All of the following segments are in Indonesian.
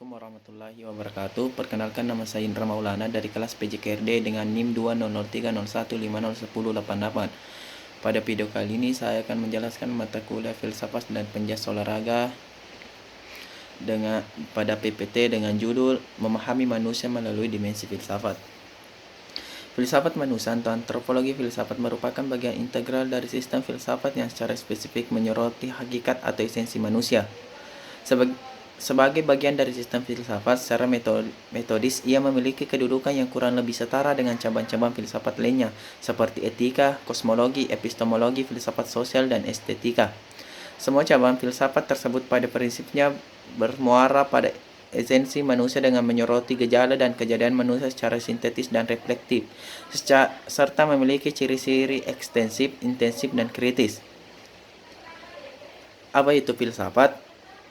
Assalamualaikum warahmatullahi wabarakatuh. Perkenalkan, nama saya Indra Maulana dari kelas PJKRD dengan NIM 2003001501088. Pada video kali ini saya akan menjelaskan mata kuliah filsafat dan penjelasan olahraga pada PPT dengan judul Memahami Manusia Melalui Dimensi Filsafat. Filsafat manusia atau antropologi filsafat merupakan bagian integral dari sistem filsafat yang secara spesifik menyoroti hakikat atau esensi manusia. Sebagai bagian dari sistem filsafat secara metodis, ia memiliki kedudukan yang kurang lebih setara dengan cabang-cabang filsafat lainnya, seperti etika, kosmologi, epistemologi, filsafat sosial, dan estetika. Semua cabang filsafat tersebut pada prinsipnya bermuara pada esensi manusia dengan menyoroti gejala dan kejadian manusia secara sintetis dan reflektif, serta memiliki ciri-ciri ekstensif, intensif, dan kritis. Apa itu filsafat?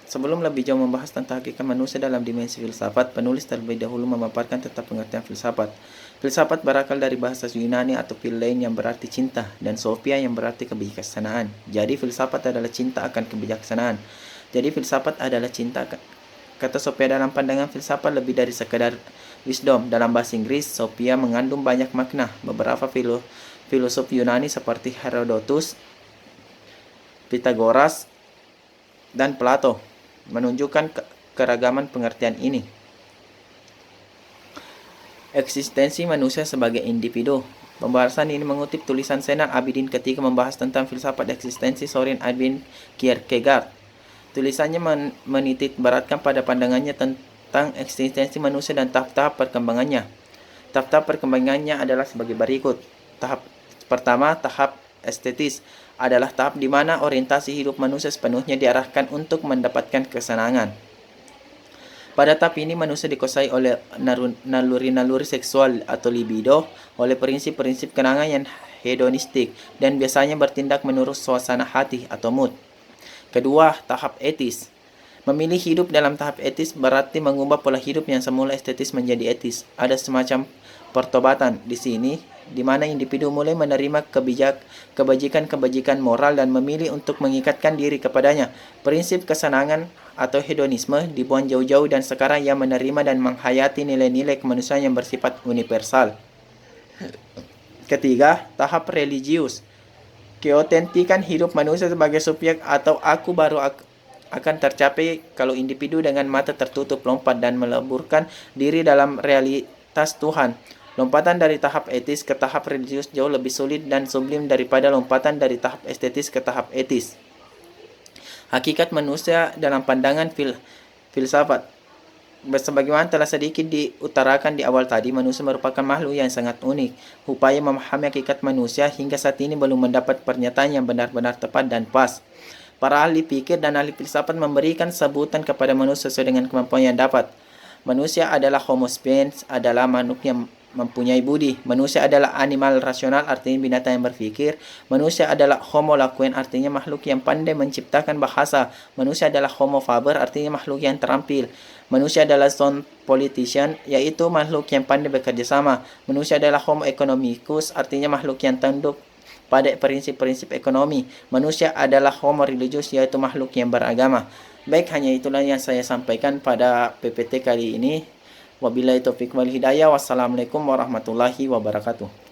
Sebelum lebih jauh membahas tentang hakikat manusia dalam dimensi filsafat, penulis terlebih dahulu memaparkan tentang pengertian filsafat. Filsafat berakal dari bahasa Yunani atau philein yang berarti cinta, dan sophia yang berarti kebijaksanaan. Jadi filsafat adalah cinta akan kebijaksanaan. Jadi filsafat adalah cinta. Kata sophia dalam pandangan filsafat lebih dari sekadar wisdom. Dalam bahasa Inggris, sophia mengandung banyak makna. Beberapa filosof Yunani seperti Herodotus, Pythagoras, dan Plato menunjukkan keragaman pengertian ini. Eksistensi manusia sebagai individu. Pembahasan ini mengutip tulisan Zainal Abidin ketika membahas tentang filsafat eksistensi Soren Albin Kierkegaard. Tulisannya menitik beratkan pada pandangannya tentang eksistensi manusia dan tahap-tahap perkembangannya. Tahap-tahap perkembangannya adalah sebagai berikut. Tahap pertama, tahap estetis, adalah tahap di mana orientasi hidup manusia sepenuhnya diarahkan untuk mendapatkan kesenangan. Pada tahap ini manusia dikuasai oleh naluri-naluri seksual atau libido, oleh prinsip-prinsip kenangan yang hedonistik, dan biasanya bertindak menurut suasana hati atau mood. Kedua, tahap etis. Memilih hidup dalam tahap etis berarti mengubah pola hidup yang semula estetis menjadi etis. Ada semacam pertobatan di sini, di mana individu mulai menerima kebajikan-kebajikan moral dan memilih untuk mengikatkan diri kepadanya. Prinsip kesenangan atau hedonisme dibuang jauh-jauh dan sekarang ia menerima dan menghayati nilai-nilai kemanusiaan yang bersifat universal. Ketiga, tahap religius. Keotentikan hidup manusia sebagai subjek atau aku baru akan tercapai kalau individu dengan mata tertutup lompat dan meleburkan diri dalam realitas Tuhan. Lompatan dari tahap etis ke tahap religius jauh lebih sulit dan sublim daripada lompatan dari tahap estetis ke tahap etis. Hakikat manusia dalam pandangan filsafat. Sebagaimana telah sedikit diutarakan di awal tadi, manusia merupakan makhluk yang sangat unik. Upaya memahami hakikat manusia hingga saat ini belum mendapat pernyataan yang benar-benar tepat dan pas. Para ahli pikir dan ahli filsafat memberikan sebutan kepada manusia sesuai dengan kemampuan yang dapat. Manusia adalah Homo sapiens, adalah makhluk yang mempunyai budi. Manusia adalah animal rasional, artinya binatang yang berpikir. Manusia adalah Homo loquens, artinya makhluk yang pandai menciptakan bahasa. Manusia adalah Homo faber, artinya makhluk yang terampil. Manusia adalah zone politician, yaitu makhluk yang pandai bekerja sama. Manusia adalah Homo economicus, artinya makhluk yang tunduk pada prinsip-prinsip ekonomi. Manusia adalah Homo religius, yaitu makhluk yang beragama. Baik, hanya itulah yang saya sampaikan pada PPT kali ini. Wabillahi taufiq wal hidayah. Wassalamualaikum warahmatullahi wabarakatuh.